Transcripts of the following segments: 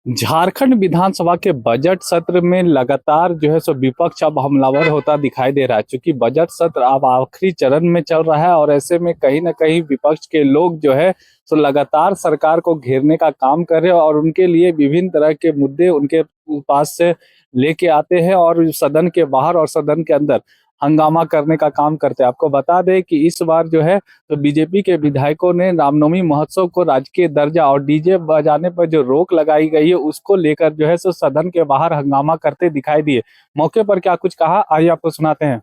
झारखंड विधानसभा के बजट सत्र में लगातार जो है सो विपक्ष अब हमलावर होता दिखाई दे रहा है। क्योंकि बजट सत्र अब आखिरी चरण में चल रहा है और ऐसे में कहीं ना कहीं विपक्ष के लोग जो है सो लगातार सरकार को घेरने का काम कर रहे हैं और उनके लिए विभिन्न तरह के मुद्दे उनके पास से लेके आते हैं और सदन के बाहर और सदन के अंदर हंगामा करने का काम करते हैं। आपको बता दें कि इस बार जो है तो बीजेपी के विधायकों ने रामनवमी महोत्सव को राजकीय दर्जा और डीजे बजाने पर जो रोक लगाई गई है उसको लेकर जो है सो सदन के बाहर हंगामा करते दिखाई दिए। मौके पर क्या कुछ कहा, आइए आपको सुनाते हैं।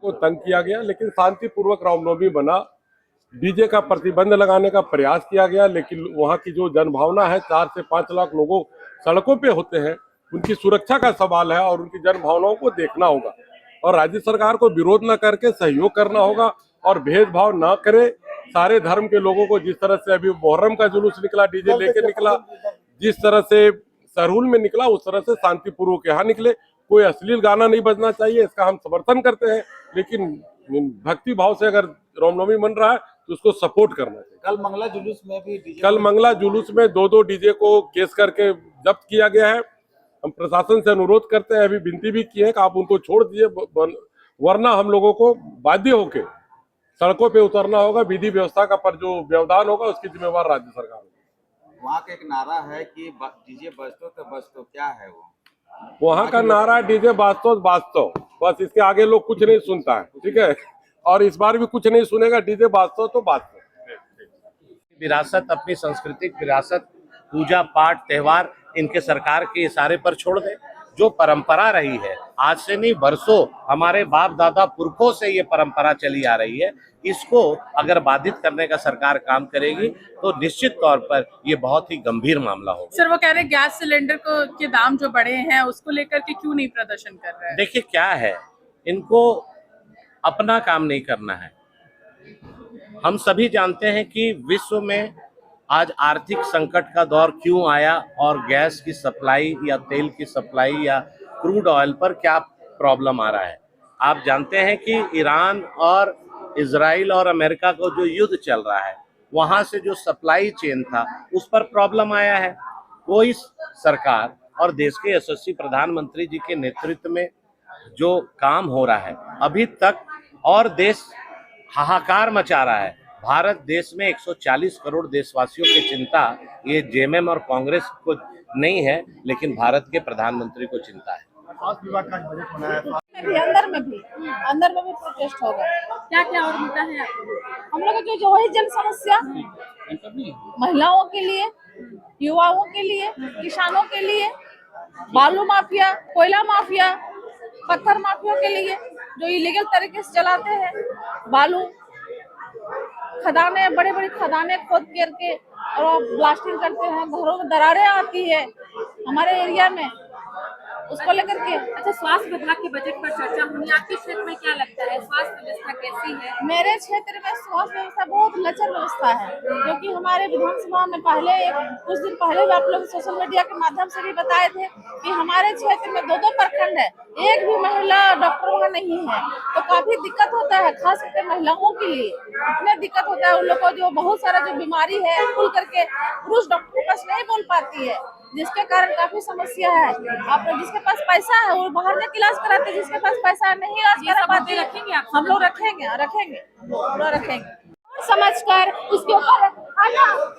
को तंग किया गया, लेकिन शांतिपूर्वक रामनवमी बना। डीजे का प्रतिबंध लगाने का प्रयास किया गया, लेकिन वहां की जो जनभावना है, 4 से 5 लाख लोगों सड़कों पे होते हैं, उनकी सुरक्षा का सवाल है और उनकी जनभावनाओं को देखना होगा और राज्य सरकार को विरोध न करके सहयोग करना होगा और भेदभाव न करे। सारे धर्म के लोगों को, जिस तरह से अभी मुहर्रम का जुलूस निकला, डीजे लेके निकला, जिस तरह से सरहुल में निकला, उस तरह से शांतिपूर्वक यहाँ निकले। कोई अश्लील गाना नहीं बजना चाहिए, इसका हम समर्थन करते हैं, लेकिन भक्ति भाव से अगर रामनवमी मन रहा है तो उसको सपोर्ट करना चाहिए। कल मंगला जुलूस में 2-2 डीजे को केस करके जब्त किया गया है। हम प्रशासन से अनुरोध करते हैं, अभी विनती भी की है कि आप उनको छोड़ दीजिए, वरना हम लोगों को बाध्य होके सड़कों पे उतरना होगा। विधि व्यवस्था का पर जो व्यवधान होगा उसकी जिम्मेवार राज्य सरकार होगी। वहाँ का एक नारा है कि डीजे बजतो तो बजतो, क्या है वो? वहाँ का नारा है डीजे बाजतो बाजतो, बस इसके आगे लोग कुछ नहीं सुनता है, ठीक है। और इस बार भी कुछ नहीं सुनेगा, डीजे बाजतो तो बाजतो। विरासत, अपनी सांस्कृतिक विरासत, पूजा पाठ, त्योहार इनके सरकार के इशारे पर छोड़ दे। जो परंपरा रही है, आज से नहीं बरसों हमारे बाप दादा पुरखों से ये परंपरा चली आ रही है, इसको अगर बाधित करने का सरकार काम करेगी तो निश्चित तौर पर ये बहुत ही गंभीर मामला होगा। सर, वो कह रहे हैं गैस सिलेंडर के दाम जो बढ़े हैं उसको लेकर के क्यों नहीं प्रदर्शन कर रहे हैं? देखिए क्या है, इनको अपना काम नहीं करना है। हम सभी जानते हैं कि विश्व में आज आर्थिक संकट का दौर क्यों आया और गैस की सप्लाई या तेल की सप्लाई या क्रूड ऑयल पर क्या प्रॉब्लम आ रहा है। आप जानते हैं कि ईरान और इजराइल और अमेरिका को जो युद्ध चल रहा है, वहां से जो सप्लाई चेन था उस पर प्रॉब्लम आया है। वो इस सरकार और देश के यशस्वी प्रधानमंत्री जी के नेतृत्व में जो काम हो रहा है अभी तक, और देश हाहाकार मचा रहा है। भारत देश में 140 करोड़ देशवासियों की चिंता ये जेएमएम और कांग्रेस को नहीं है, लेकिन भारत के प्रधानमंत्री को चिंता है। अंदर में भी प्रोटेस्ट होगा। क्या क्या और मुद्दा है आपको? हम लोग जो वही जन समस्या, महिलाओं के लिए, युवाओं के लिए, किसानों के लिए, बालू माफिया, कोयला माफिया, पत्थर माफिया के लिए जो इलीगल तरीके से चलाते हैं, बालू खदाने, बड़े बड़े खदाने खोद करके और ब्लास्टिंग करते हैं, घरों में दरारें आती है हमारे एरिया में, उसको लेकर के। अच्छा, स्वास्थ्य विभाग के बजट पर चर्चा हुई, आपके क्षेत्र में क्या लगता है, स्वास्थ्य व्यवस्था कैसी है? मेरे क्षेत्र में स्वास्थ्य व्यवस्था बहुत लचर व्यवस्था है, क्योंकि हमारे विधानसभा में पहले कुछ दिन पहले भी आप लोग सोशल मीडिया के माध्यम से भी बताए थे कि हमारे क्षेत्र में 2-2 प्रखंड है, एक भी महिला डॉक्टर वहाँ नहीं है, तो काफी दिक्कत होता है, खास करके महिलाओं के लिए इतना दिक्कत होता है। उन लोग को जो बहुत सारा जो बीमारी है खुल करके पुरुष डॉक्टर के पास नहीं बोल पाती है, जिसके कारण काफी समस्या है। आप जिसके पास पैसा है वो बाहर में इलाज कराते, जिसके पास पैसा नहीं इलाज करा पाते। रखेंगे आप? हम लोग रखेंगे समझकर उसके ऊपर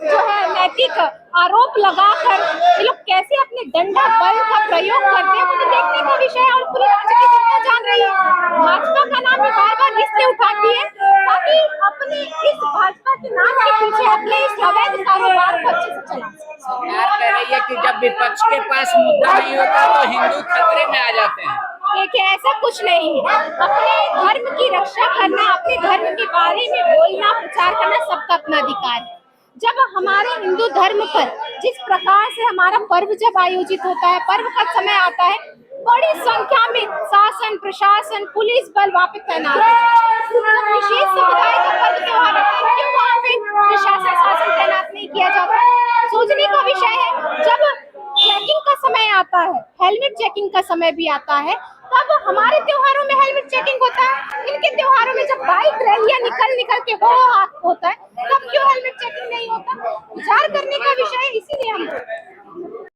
जो है नैतिक आरोप लगाकर ये लोग कैसे अपने डंडा बल का प्रयोग करते हैं, मुझे देखने का विषय है। और पूरी राज्य की जनता जान रही है, भाजपा का नाम भी बार-बार इसलिए उठाती है ताकि अपने इस भाजपा के नाम के पीछे अपने इस अवैध कारोबार को अच्छे से चला सके। सरकार कह रही है कि जब विपक्ष के पास मुद्दा नहीं होता तो हिंदू खतरे में आ जाते हैं। देखिए, ऐसा कुछ नहीं है। अपने धर्म की रक्षा करना, अपने धर्म के बारे में बोलना, प्रचार करना सबका अपना अधिकार है। जब हमारे हिंदू धर्म पर जिस प्रकार से हमारा पर्व जब आयोजित होता है, पर्व का समय आता है, बड़ी संख्या में शासन, प्रशासन, पुलिस बल वहाँ पे तैनात है। विशेष समुदाय का पर्व त्योहार है, क्यों वहाँ पे प्रशासन, शासन तैनात नहीं किया जाता? सोचने का विषय है। जब चेकिंग का समय आता है, हेलमेट चेकिंग का समय भी आता है, तब हमारे त्योहारों में हेलमेट चेकिंग होता है, इनके त्योहारों में जब बाइक रैलियां निकल के होता है, तब क्यों हेलमेट चेकिंग नहीं होता? विचार करने का विषय है, इसीलिए हम